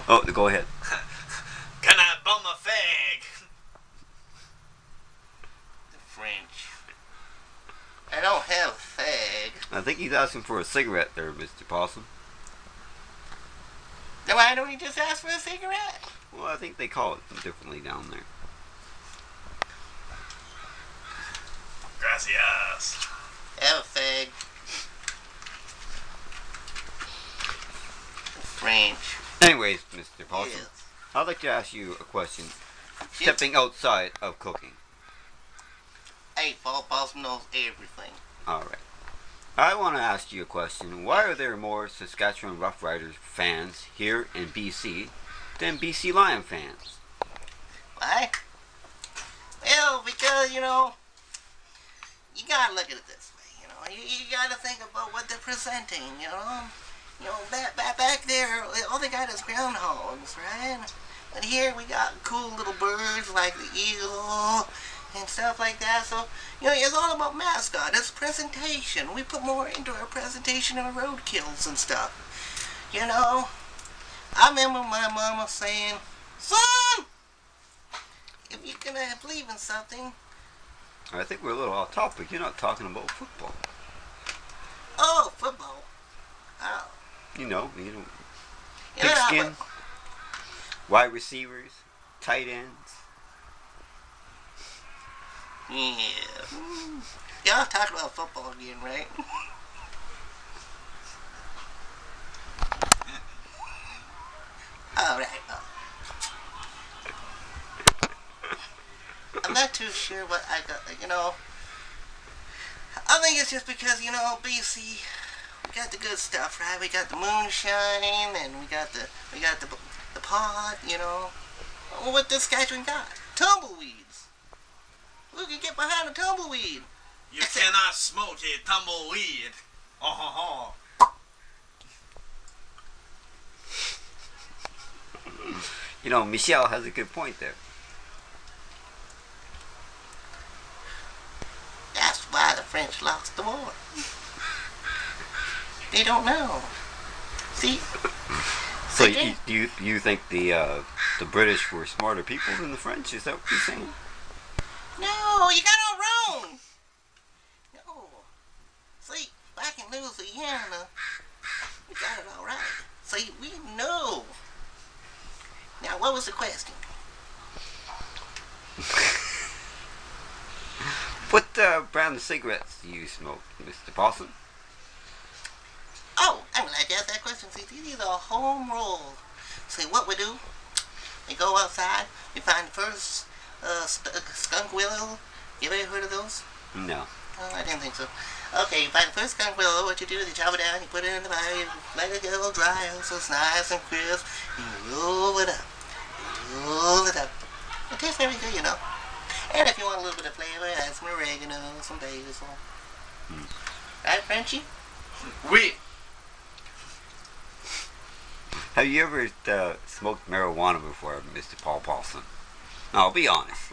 Oh, go ahead. Can I bum a fag? The French. I don't have a fag. I think he's asking for a cigarette there, Mr. Possum. Then why don't you just ask for a cigarette? Well, I think they call it differently down there. Gracias. Have a fag. French. Anyways, Mr. Possum, Yes. I'd like to ask you a question. Stepping outside of cooking. Hey, Possum knows everything. Alright. I want to ask you a question. Why are there more Saskatchewan Roughriders fans here in BC than BC Lion fans? Why? Well, because, you gotta look at it this way, You gotta think about what they're presenting, back there, all they got is groundhogs, right? But here we got cool little birds like the eagle and stuff like that. So, it's all about mascot. It's presentation. We put more into our presentation of road kills and stuff. I remember my mama saying, "Son, if you're gonna believe in something." I think we're a little off topic. You're not talking about football. Oh, football. Oh. Pigskin, wide receivers, tight ends. Yeah. Y'all talking about football again, right? All right. I'm not too sure what I got. I think it's just because BC. We got the good stuff, right? We got the moonshine, and we got the pot. What this Saskatchewan got? Tumbleweeds. Who can get behind a tumbleweed? You cannot smoke a tumbleweed. Oh ho ho. Michelle has a good point there. That's why the French lost the war. They don't know. See? So you think the British were smarter people than the French? Is that what you're saying? No, you got it all wrong. No. See, back in Louisiana, we got it all right. See, we know. Now, what was the question? What brand of cigarettes do you smoke, Mr. Possum? Oh, I'm glad you asked that question. See, these are home rolled. See, what we do, we go outside, we find the first skunk willow. You ever heard of those? No. Oh, I didn't think so. Okay, you find the first skunk willow. What you do is you chop it down, you put it in the fire, you let it go dry so it's nice and crisp, and you roll it up. Roll it up. It tastes very good, And if you want a little bit of flavor, add some oregano, some basil. Right, Frenchie? Oui. Have you ever smoked marijuana before, Mr. Paul Possum? No, be honest.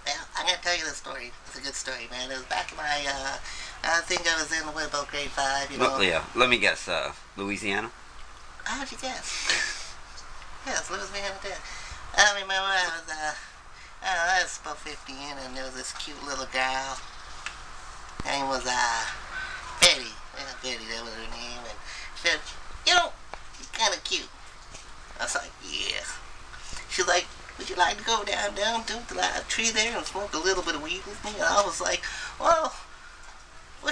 Well, I'm going to tell you this story. It's a good story, man. It was back in my, I think I was in, about grade 5, Yeah, let me guess, Louisiana? How'd you guess? Yes, Louisiana did. I remember I was about 15, and there was this cute little girl. Her name was, Betty. Yeah, Betty, that was her name. And she said, you're kind of cute. I was like, yeah. She's like, would you like to go down to the tree there and smoke a little bit of weed with me? And I was like, well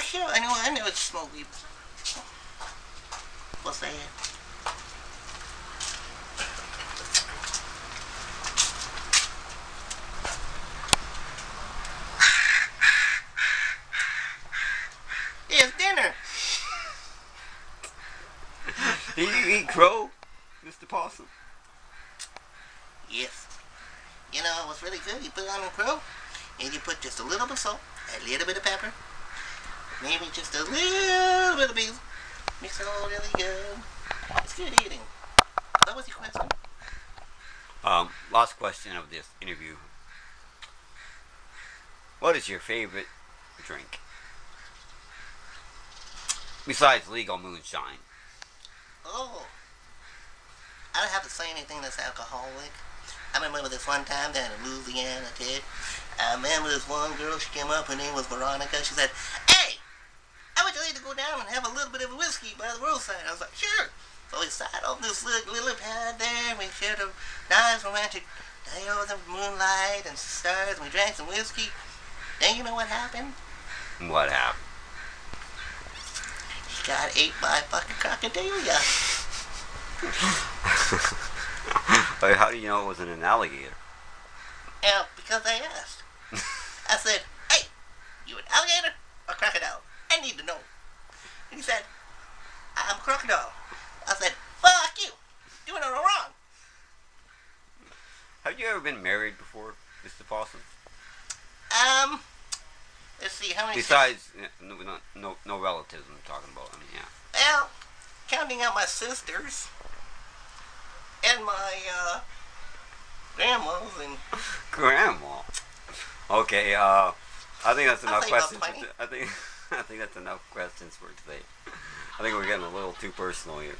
sure. I never smoked weed. What's that? It's dinner. Do you eat crow, Mr. Possum? Yes. It was really good. You put it on the crow, and you put just a little bit of salt, a little bit of pepper, maybe just a little bit of basil. Mix it all really good. It's good eating. What was your question? Last question of this interview. What is your favorite drink? Besides legal moonshine. Oh. I have to say anything that's alcoholic. I remember this one time down in Louisiana, Ted. I remember this one girl, she came up, her name was Veronica. She said, "Hey, I would you like to go down and have a little bit of whiskey by the roadside?" I was like, "Sure." So we sat on this little pad there, and we shared a nice romantic day over the moonlight and stars, and we drank some whiskey. Then you know what happened? What happened? He got ate by a fucking crocodile. Like, how do you know it wasn't an alligator? Yeah, because I asked. I said, "Hey, you an alligator or crocodile? I need to know." And he said, "I'm a crocodile." I said, "Fuck you. Doing it all wrong." Have you ever been married before, Mr. Possum? Let's see, how many... Besides, no relatives I'm talking about. I mean, yeah. Well, counting out my sisters and my, grandmas and... Grandma. Okay, I think that's enough I'll say about questions. 20. I think that's enough questions for today. I think we're getting a little too personal here.